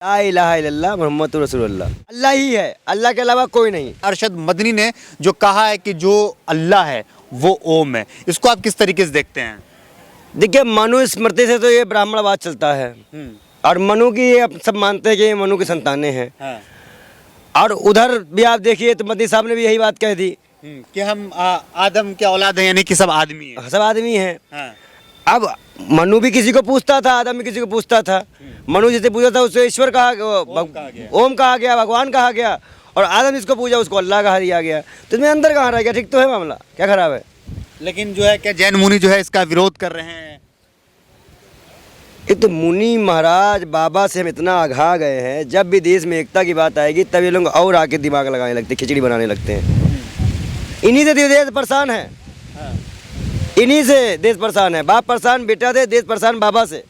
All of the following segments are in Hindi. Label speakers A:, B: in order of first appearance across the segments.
A: ला इलाहा इल्लल्लाह मोहम्मद रसूलुल्लाह, अल्लाह ही है, अल्लाह के अलावा कोई नहीं।
B: अरशद मदनी ने जो कहा है कि जो अल्लाह है वो ओम है, इसको आप किस तरीके से देखते हैं?
A: देखिए मनु स्मृति से तो ये ब्राह्मणवाद चलता है और मनु की ये सब मानते हैं कि ये मनु की संतानें हैं।
B: हाँ।
A: और उधर भी आप देखिए तो मदनी साहब ने भी यही बात कह दी
B: कि हम आदम के औलाद हैं, यानी कि सब आदमी हैं।
A: सब आदमी हैं।
B: हाँ।
A: अब मनु भी किसी को पूछता था, आदम भी किसी को पूछता था। मनु जिसे पूछा था उससे ईश्वर ओम कहा गया, भगवान कहा गया, और आदम जिसको पूछा उसको अल्लाह कहा दिया गया। तो इसमें अंदर कहाँ रह गया? ठीक तो है मामला, क्या खराब है?
B: लेकिन जो है क्या जैन मुनि जो है इसका विरोध कर रहे हैं?
A: एक तो मुनि महाराज बाबा से हम इतना आघा गए हैं, जब भी देश में एकता की बात आएगी तब ये लोग और आके दिमाग लगाने लगते, खिचड़ी बनाने लगते हैं। इन्हीं से देश परेशान है, इन्हीं से देश परेशान है। बाप परेशान बेटा से, देश परेशान बाबा से।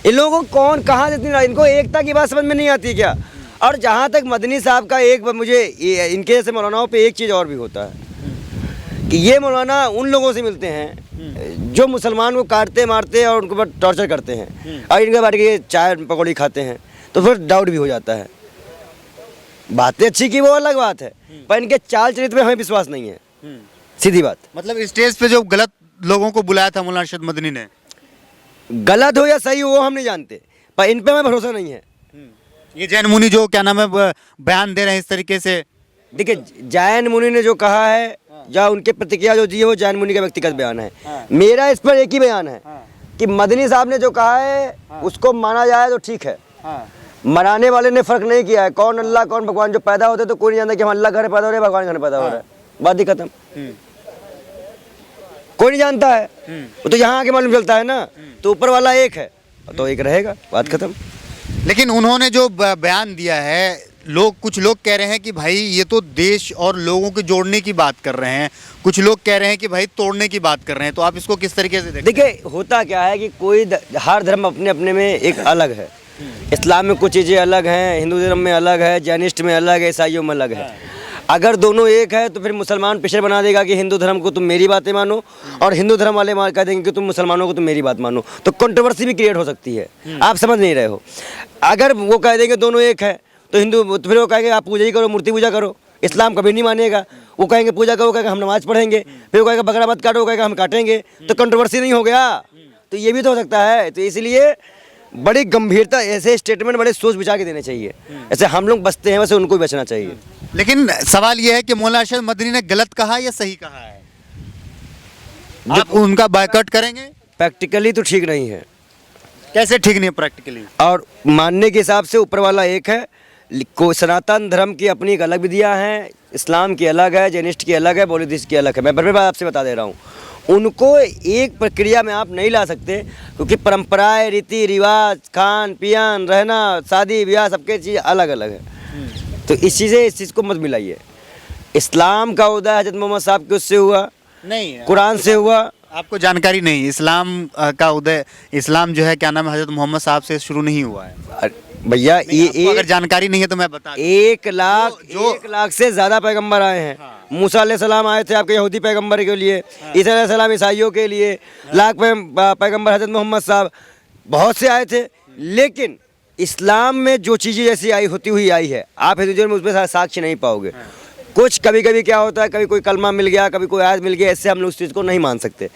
A: इन लोगों को कौन कहाँ जितनी, इनको एकता की बात समझ में नहीं आती क्या? और जहाँ तक मदनी साहब का एक मुझे इनके जैसे मौलानाओं पे एक चीज़ और भी होता है कि ये मौलाना उन लोगों से मिलते हैं जो मुसलमान को काटते मारते और उनको टॉर्चर करते हैं, और इनके बैठ के चाय पकौड़ी खाते हैं, तो फिर डाउट भी हो जाता है। बातें अच्छी की वो अलग बात है, पर इनके चाल चरित्र में हमें विश्वास नहीं है, सीधी बात।
B: मतलब स्टेज पे जो गलत लोगों को बुलाया था मौलाना अरशद मदनी ने,
A: गलत हो या सही हो वो हम नहीं जानते, पर इन पे हमें भरोसा नहीं है।
B: ये जैन मुनि जो क्या नाम है बयान दे रहे हैं इस तरीके से,
A: देखिए जैन मुनि ने जो कहा है या उनके प्रतिक्रिया जो दी है वो जैन मुनि का व्यक्तिगत बयान है। मेरा इस पर एक ही बयान है कि मदनी साहब ने जो कहा है उसको माना जाए तो ठीक है। मनाने वाले ने फर्क नहीं किया है कौन अल्लाह कौन भगवान। जो पैदा होते तो कोई नहीं जानता कि हम अल्लाह घर पैदा हो रहे हैं, भगवान घर पैदा हो रहा है, बात ही खत्म। कोई नहीं जानता है, वो तो यहाँ आके मालूम चलता है ना। तो ऊपर वाला एक है तो एक रहेगा, बात खत्म।
B: लेकिन उन्होंने जो बयान दिया है, कुछ लोग कह रहे हैं कि भाई ये तो देश और लोगों को जोड़ने की बात कर रहे हैं, कुछ लोग कह रहे हैं कि भाई तोड़ने की बात कर रहे हैं। तो आप इसको किस तरीके से देखते हैं?
A: देखिए होता क्या है कि कोई हर धर्म अपने अपने में एक अलग है। इस्लाम में कुछ चीज़ें अलग हैं, हिंदू धर्म में अलग है, जैनिस्ट में अलग है, ईसाइयों में अलग है। अगर दोनों एक है तो फिर मुसलमान प्रेशर बना देगा कि हिंदू धर्म को तुम मेरी बातें मानो, और हिंदू धर्म वाले कह देंगे कि तुम मुसलमानों को तुम मेरी बात मानो। तो कंट्रोवर्सी भी क्रिएट हो सकती है, आप समझ नहीं रहे हो। अगर वो कह देंगे दोनों एक है तो हिंदू, तो फिर वो कहेंगे आप पूजा ही करो, मूर्ति पूजा करो। इस्लाम कभी नहीं मानेगा, वो कहेंगे पूजा करो, कहेगा हम नमाज पढ़ेंगे, फिर वो कहेगा बकरा मत काटो, कहेगा हम काटेंगे। तो कंट्रोवर्सी नहीं हो गया? तो ये भी तो हो सकता है। तो इसलिए बड़ी गंभीरता, ऐसे स्टेटमेंट बड़े सोच विचार के देने चाहिए। ऐसे हम लोग बचते हैं वैसे उनको भी बचना चाहिए।
B: लेकिन सवाल यह है कि मौलाना अरशद मदनी ने गलत कहा या सही कहा है? आप उनका बायकॉट करेंगे?
A: प्रैक्टिकली तो ठीक नहीं है।
B: कैसे ठीक नहीं है प्रैक्टिकली? और
A: मानने के हिसाब से ऊपर वाला एक है, को सनातन धर्म की अपनी एक अलग विधियाँ हैं, इस्लाम की अलग है, जैनिस्ट की अलग है, बौद्धिस्ट की अलग है। मैं बार आपसे बता दे रहा हूँ, उनको एक प्रक्रिया में आप नहीं ला सकते, क्योंकि परंपराएं, रीति रिवाज, खान पियान, रहना, शादी ब्याह, सबके चीज़ अलग अलग है। तो इस चीज़ को मत मिलाइए। इस्लाम का उदय हजरत मोहम्मद साहब के उससे हुआ नहीं, कुरान से हुआ। आपको जानकारी नहीं, इस्लाम का उदय, इस्लाम जो है क्या नाम है हजरत मोहम्मद साहब से शुरू नहीं हुआ है भैया। ये
B: अगर जानकारी नहीं है तो मैं बता दूं।
A: 1 लाख से ज़्यादा पैगंबर आए हैं। मूसा अलैहिस्सलाम आए थे आपके यहूदी पैगंबर के लिए, ईसा अलैहिस्सलाम ईसाइयों के लिए, लाख पैगंबर हजरत मोहम्मद साहब बहुत से आए थे। लेकिन इस्लाम में जो चीज़ें जैसी आई होती हुई आई है, आप हिंदू में उसमें साक्ष्य नहीं पाओगे। कुछ कभी कभी क्या होता है, कभी कोई कलमा मिल गया, कभी कोई आयत मिल गया, इससे हम लोग उस चीज़ को नहीं मान सकते।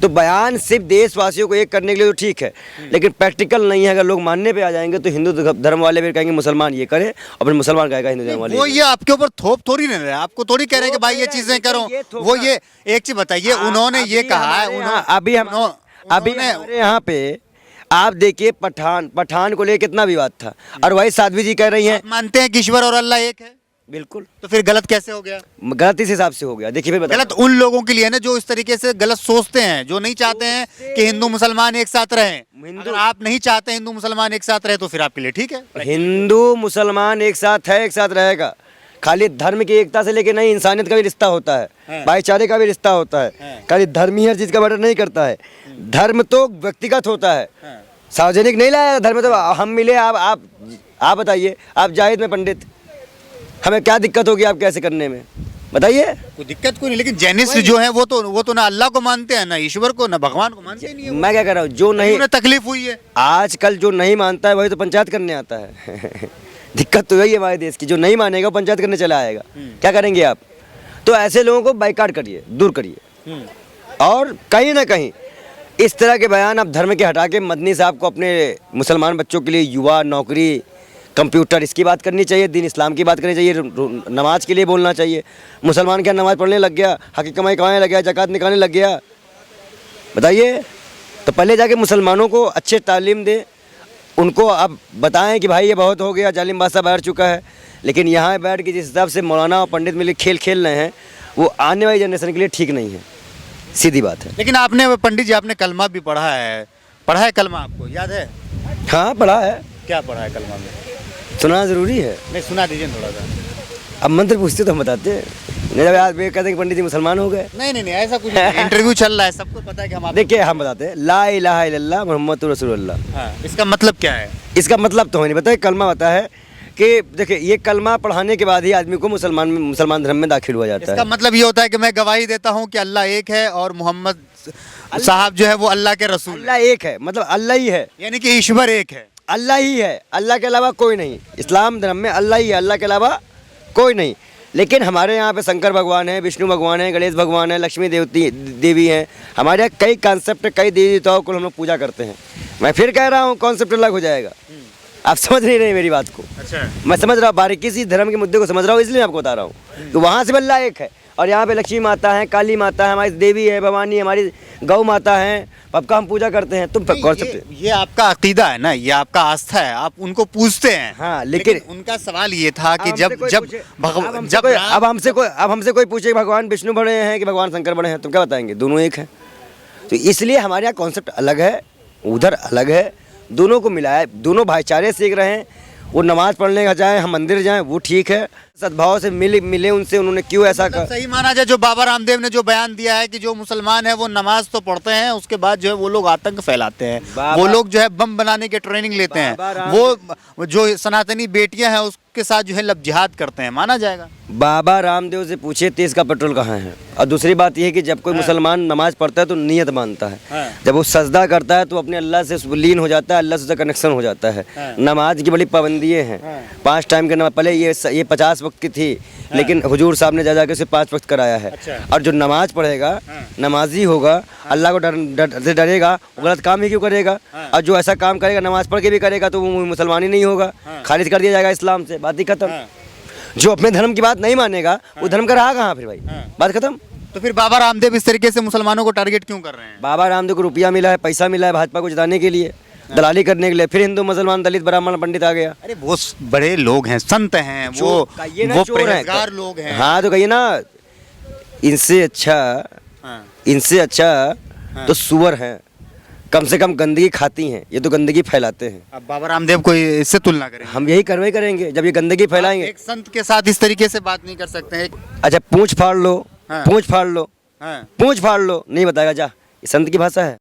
A: तो बयान सिर्फ देशवासियों को एक करने के लिए तो ठीक है, लेकिन प्रैक्टिकल नहीं है। अगर लोग मानने पे आ जाएंगे तो हिंदू धर्म वाले भी कहेंगे मुसलमान ये करे, और फिर मुसलमान कहेगा हिंदू धर्म वाले।
B: वो ये आपके ऊपर थोप थोड़ी नहीं रहे, आपको थोड़ी कह रहे हैं कि भाई ये चीजें करो। वो ये एक चीज बताइए, उन्होंने ये कहा है,
A: अभी हमारे यहाँ पे आप देखिए पठान को लेकर कितना विवाद था, और वही साध्वी जी कह रही हैं
B: मानते हैं कि ईश्वर और अल्लाह एक है।
A: बिल्कुल, तो
B: फिर गलत कैसे हो गया?
A: गलत इस हिसाब से हो गया। देखिए फिर
B: गलत उन लोगों के लिए ना जो इस तरीके से गलत सोचते हैं, जो नहीं चाहते हैं कि हिंदू मुसलमान एक साथ रहें। अगर आप नहीं चाहते हिंदू मुसलमान एक साथ रहे तो फिर आपके लिए ठीक है।
A: हिंदू मुसलमान एक साथ है, एक साथ रहेगा। खाली धर्म की एकता से लेके नहीं, इंसानियत का भी रिश्ता होता है, भाईचारे का भी रिश्ता होता है। खाली धर्म ही हर चीज का मैटर नहीं करता है। धर्म तो व्यक्तिगत होता है, सार्वजनिक नहीं लाया धर्म। तो हम मिले, आप बताइए, आप जाहिद में पंडित, हमें क्या दिक्कत होगी आप कैसे करने में? बताइए।
B: कोई दिक्कत कोई नहीं, लेकिन जैनिस्ट जो है वो तो ना अल्लाह को मानते हैं, ना ईश्वर को, ना भगवान को मानते नहीं है।
A: मैं क्या कर रहा हूँ, जो नहीं,
B: उन्हें तकलीफ हुई है।
A: आजकल जो नहीं मानता है वही तो पंचायत करने आता है। दिक्कत तो यही है हमारे देश की, जो नहीं मानेगा वो पंचायत करने चला आएगा। क्या करेंगे आप? तो ऐसे लोगों को बाइकाट करिए, दूर करिए। और कहीं ना कहीं इस तरह के बयान आप धर्म के हटा के मदनी साहब को अपने मुसलमान बच्चों के लिए युवा, नौकरी, कंप्यूटर, इसकी बात करनी चाहिए, दीन इस्लाम की बात करनी चाहिए, नमाज के लिए बोलना चाहिए। मुसलमान क्या नमाज पढ़ने लग गया, हक़ कमाई कमाने लग गया, ज़कात निकालने लग गया? बताइए। तो पहले जाके मुसलमानों को अच्छे तालीम दें, उनको आप बताएं कि भाई ये बहुत हो गया, जालिम बादशाह बैठ चुका है। लेकिन यहाँ बैठ के जिस हिसाब से मौलाना और पंडित मिले खेल खेल रहे हैं, वो आने वाली जनरेशन के लिए ठीक नहीं है, सीधी बात है।
B: लेकिन आपने पंडित जी, आपने कलमा भी पढ़ा है कलमा, आपको याद है?
A: हाँ, पढ़ा है।
B: क्या पढ़ा है कलमा में?
A: सुनाना ज़रूरी है।
B: नहीं, सुना दीजिए थोड़ा सा।
A: अब मंत्र पूछते तो हम बताते हैं, नहीं जब आज कहते हैं कि पंडित जी मुसलमान हो गए।
B: नहीं, ऐसा कुछ नहीं। इंटरव्यू चल रहा है, सबको पता है कि हम
A: देखिए, हम बताते हैं, ला इलाहा इल्लल्लाह मुहम्मदुर रसूलुल्लाह।
B: हाँ, इसका मतलब क्या है?
A: इसका मतलब तो हमें नहीं पता, कलमा पता है कि देखिए, ये कलमा पढ़ाने के बाद ही आदमी को मुसलमान धर्म में दाखिल हुआ जाता
B: इसका
A: है।
B: मतलब ये होता है कि मैं गवाही देता हूँ कि अल्लाह एक है और मोहम्मद साहब जो है वो अल्लाह के रसूल हैं।
A: अल्लाह एक है, मतलब अल्लाह ही है,
B: यानी कि ईश्वर एक है।
A: अल्लाह ही है, अल्लाह के अलावा कोई नहीं। इस्लाम धर्म में अल्लाह ही है, अल्लाह के अलावा कोई नहीं। लेकिन हमारे यहाँ पे शंकर भगवान है, विष्णु भगवान है, गणेश भगवान है, लक्ष्मी देवी हैं। हमारे यहाँ कई कॉन्सेप्ट, कई देवी देवताओं को हम लोग पूजा करते हैं। मैं फिर कह रहा हूँ, कॉन्सेप्ट अलग हो जाएगा। आप समझ नहीं रहे मेरी बात को।
B: अच्छा,
A: मैं समझ रहा हूँ, बारीकी से धर्म के मुद्दे को समझ रहा हूँ, इसलिए आपको बता रहा हूँ। तो वहाँ से भी अल्लाह एक है, और यहाँ पे लक्ष्मी माता है, काली माता है, हमारी देवी है, भवानी, हमारी गौ माता है, सबका हम पूजा करते हैं। तुम कॉन्सेप्ट,
B: ये आपका अकीदा है ना, ये आपका आस्था है, आप उनको पूछते हैं।
A: हाँ, लेकिन
B: उनका सवाल ये था कि
A: अब हमसे कोई पूछे कि भगवान विष्णु बड़े हैं कि भगवान शंकर बड़े हैं, तुम क्या बताएंगे? दोनों एक हैं। तो इसलिए हमारे यहाँ कॉन्सेप्ट अलग है, उधर अलग है, दोनों को मिलाया, दोनों भाईचारे सीख रहे हैं। वो नमाज पढ़ने का जाए, हम मंदिर जाएं, वो ठीक है, सद्भाव से मिले उनसे, उन्होंने क्यों ऐसा कर।
B: सही माना जाए, जो बाबा रामदेव ने जो बयान दिया है कि जो मुसलमान है वो नमाज तो पढ़ते हैं, उसके बाद जो है वो लोग आतंक फैलाते हैं, वो लोग जो है बम बनाने के ट्रेनिंग लेते हैं, वो जो सनातनी बेटियां हैं उसके साथ जो है लब जिहाद करते हैं, माना जाएगा।
A: बाबा रामदेव से पूछे तेज का पेट्रोल कहाँ है। और दूसरी बात यह है कि जब कोई मुसलमान नमाज पढ़ता है तो नियत मानता है, जब वो सजदा करता है तो अपने अल्लाह से लीन हो जाता है, अल्लाह से उसका कनेक्शन हो जाता है। नमाज की बड़ी पाबंदियाँ हैं, 5 टाइम की नमाज, पहले ये 50 वक्त की थी, लेकिन हुजूर साहब ने जा के उसे 5 वक्त कराया है। और जो नमाज पढ़ेगा, नमाजी होगा, अल्लाह को से डरेगा, वो गलत काम ही क्यों करेगा? और जो ऐसा काम करेगा नमाज पढ़ के भी करेगा तो वो मुसलमान ही नहीं होगा, खारिज कर दिया जाएगा इस्लाम से, बात ही खत्म। जो अपने धर्म की बात नहीं मानेगा वो धर्म का रहा कहाँ फिर भाई? बात खत्म।
B: तो फिर बाबा रामदेव इस तरीके से मुसलमानों को टारगेट क्यों कर रहे हैं?
A: बाबा रामदेव को रुपया मिला है, पैसा मिला है भाजपा को जिताने के लिए, दलाली करने के लिए, फिर हिंदू मुसलमान दलित ब्राह्मण पंडित आ गया।
B: अरे वो बड़े लोग हैं, संत हैं, वो परहेजगार लोग हैं।
A: हाँ, तो कहिए ना, इनसे अच्छा तो सुअर हैं, कम से कम गंदगी खाती हैं, ये तो गंदगी फैलाते हैं।
B: अब बाबा रामदेव को इससे तुलना करें?
A: हम यही कार्रवाई करेंगे जब ये गंदगी फैलाएंगे।
B: एक संत के साथ इस तरीके से बात नहीं कर सकते हैं।
A: अच्छा, पूंछ फाड़ लो,
B: हाँ।
A: पूंछ फाड़ लो,
B: हाँ।
A: पूंछ फाड़ लो, नहीं बताएगा, जा, ये संत की भाषा है।